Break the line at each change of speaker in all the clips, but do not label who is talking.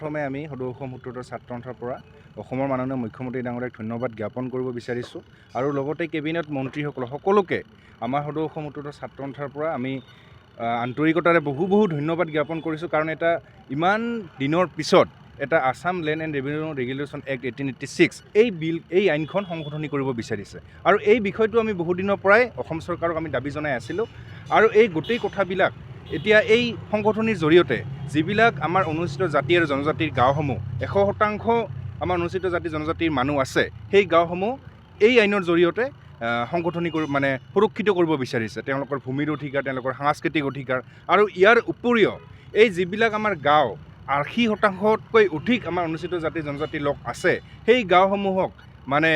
প্ৰথমে আমি সদৌ অসম সূত্ৰটোৰ ছাত্ৰ সন্থাৰ পৰা অসমৰ মাননীয় মুখ্যমন্ত্ৰী ডাঙৰীয়াক ধন্যবাদ জ্ঞাপন কৰিব বিচাৰিছোঁ আৰু লগতে কেবিনেট মন্ত্ৰীসকল সকলোকে আমাৰ সদৌ অসম সূত্ৰটোৰ ছাত্ৰ সন্থাৰ পৰা আমি আন্তৰিকতাৰে বহু ধন্যবাদ জ্ঞাপন কৰিছোঁ। কাৰণ এটা ইমান দিনৰ পিছত এটা Assam land and revenue regulation act 1886 এই আইনখন সংশোধনী কৰিব বিচাৰিছে আৰু এই বিষয়টো আমি বহুদিনৰ পৰাই অসম চৰকাৰক আমি দাবী জনাই আছিলোঁ। আৰু এই গোটেই কথাবিলাক এতিয়া এই সংশোধনীৰ জৰিয়তে যিবিলাক আমাৰ অনুসূচিত জাতি আৰু জনজাতিৰ গাঁওসমূহ 100% আমাৰ অনুসূচিত জাতি জনজাতিৰ মানুহ আছে, সেই গাঁওসমূহ এই আইনৰ জৰিয়তে সংশোধনী মানে সুৰক্ষিত কৰিব বিচাৰিছে। তেওঁলোকৰ ভূমিৰ অধিকাৰ, তেওঁলোকৰ সাংস্কৃতিক অধিকাৰ আৰু ইয়াৰ উপৰিও এই যিবিলাক আমাৰ গাঁও 80%তকৈ অধিক আমাৰ অনুসূচিত জাতি জনজাতিৰ লোক আছে, সেই গাঁওসমূহক মানে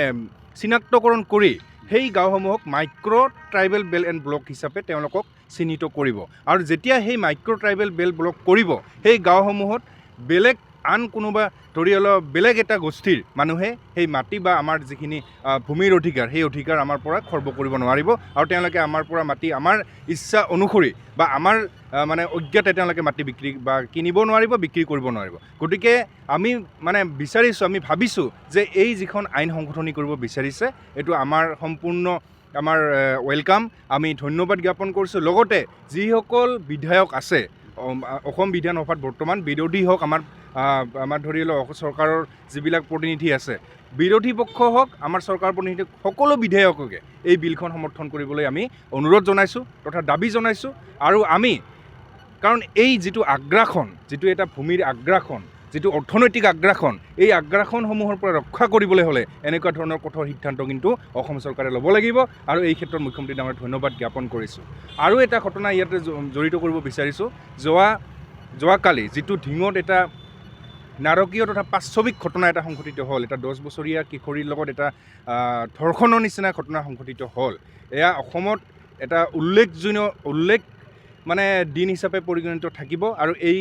চিনাক্তকৰণ কৰি সেই গাঁওসমূহক micro' tribal belt and block হিচাপে তেওঁলোকক চিহ্নিত কৰিব। আৰু যেতিয়া সেই মাইক্ৰ' ট্ৰাইবেল বেল্ট ব্লক কৰিব, সেই গাঁওসমূহত বেলেগ আন কোনোবা ধৰি অলপ বেলেগ এটা গোষ্ঠীৰ মানুহে সেই মাটি বা আমাৰ যিখিনি ভূমিৰ অধিকাৰ, সেই অধিকাৰ আমাৰ পৰা খৰ্ব কৰিব নোৱাৰিব আৰু তেওঁলোকে আমাৰ পৰা মাটি আমাৰ ইচ্ছা অনুসৰি বা আমাৰ মানে অজ্ঞাতে তেওঁলোকে মাটি বিক্ৰী বা কিনিব নোৱাৰিব, বিক্ৰী কৰিব নোৱাৰিব। গতিকে আমি মানে বিচাৰিছোঁ, আমি ভাবিছোঁ যে এই যিখন আইন সংশোধনী কৰিব বিচাৰিছে, এইটো আমাৰ সম্পূৰ্ণ আমাৰ ৱেলকাম, আমি ধন্যবাদ জ্ঞাপন কৰিছোঁ। লগতে যিসকল বিধায়ক আছে অসম বিধান সভাত বৰ্তমান, বিৰোধী হওক আমাৰ ধৰি লওক চৰকাৰৰ যিবিলাক প্ৰতিনিধি আছে, বিৰোধী পক্ষ হওক আমাৰ চৰকাৰৰ প্ৰতিনিধি, সকলো বিধায়ককে এই বিলখন সমৰ্থন কৰিবলৈ আমি অনুৰোধ জনাইছোঁ তথা দাবী জনাইছোঁ। আৰু আমি কাৰণ এই যিটো আগ্ৰাসন, যিটো এটা ভূমিৰ আগ্ৰাসন, যিটো অৰ্থনৈতিক আগ্ৰাসন, এই আগ্ৰাসনসমূহৰ পৰা ৰক্ষা কৰিবলৈ হ'লে এনেকুৱা ধৰণৰ কঠোৰ সিদ্ধান্ত কিন্তু অসম চৰকাৰে ল'ব লাগিব আৰু এই ক্ষেত্ৰত মুখ্যমন্ত্ৰী ডাঙৰীয়াক ধন্যবাদ জ্ঞাপন কৰিছোঁ। আৰু এটা ঘটনা ইয়াতে জড়িত কৰিব বিচাৰিছোঁ। যোৱাকালি যিটো ঢিঙত এটা নাৰকীয় তথা পাশবিক ঘটনা এটা সংঘটিত হ'ল, এটা 10 বছৰীয়া কিশোৰীৰ লগত এটা ধৰ্ষণৰ নিচিনা ঘটনা সংঘটিত হ'ল, এয়া অসমত এটা উল্লেখ মানে দিন হিচাপে পৰিগণিত থাকিব আৰু এই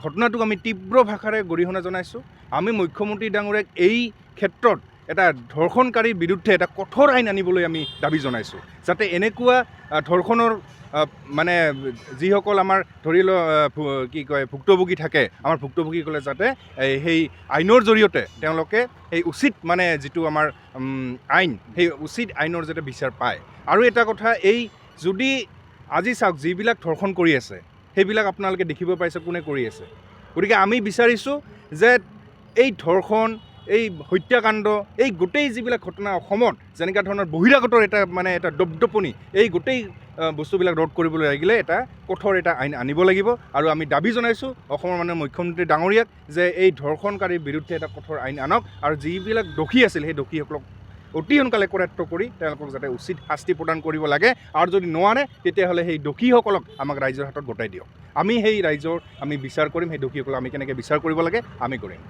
ঘটনাটোক আমি তীব্ৰ ভাষাৰে গৰিহণা জনাইছোঁ। আমি মুখ্যমন্ত্ৰী ডাঙৰীয়াক এই ক্ষেত্ৰত এটা ধৰ্ষণকাৰীৰ বিৰুদ্ধে এটা কঠোৰ আইন আনিবলৈ আমি দাবী জনাইছোঁ, যাতে এনেকুৱা ধৰ্ষণৰ মানে যিসকল আমাৰ ধৰি ভুক্তভোগী থাকে, আমাৰ ভুক্তভোগীসকলে যাতে সেই আইনৰ জৰিয়তে তেওঁলোকে সেই উচিত মানে যিটো আমাৰ আইন, সেই উচিত আইনৰ যাতে বিচাৰ পায়। আৰু এটা কথা, এই যদি আজি চাওক যিবিলাক ধৰ্ষণ কৰি আছে, সেইবিলাক আপোনালোকে দেখিব পাইছে কোনে কৰি আছে। গতিকে আমি বিচাৰিছোঁ যে এই ধৰ্ষণ, এই হত্যাকাণ্ড, এই গোটেই যিবিলাক ঘটনা অসমত যেনেকুৱা ধৰণৰ বহিৰাগতৰ এটা মানে এটা দপদপনি, এই গোটেই বস্তুবিলাক ৰোধ কৰিবলৈ লাগিলে এটা কঠোৰ এটা আইন আনিব লাগিব। আৰু আমি দাবী জনাইছোঁ অসমৰ মাননীয় মুখ্যমন্ত্ৰী ডাঙৰীয়াক যে এই ধৰ্ষণকাৰীৰ বিৰুদ্ধে এটা কঠোৰ আইন আনক আৰু যিবিলাক দোষী আছিল সেই দোষীসকলক অতি সোনকালে কৰায়ত্ব কৰি তেওঁলোকক যাতে উচিত শাস্তি প্ৰদান কৰিব লাগে। আৰু যদি নোৱাৰে তেতিয়াহ'লে সেই দোষীসকলক আমাক ৰাইজৰ হাতত গতাই দিয়ক। আমি সেই ৰাইজৰ আমি বিচাৰ কৰিম, সেই দোষীসকলক আমি কেনেকৈ বিচাৰ কৰিব লাগে আমি কৰিম।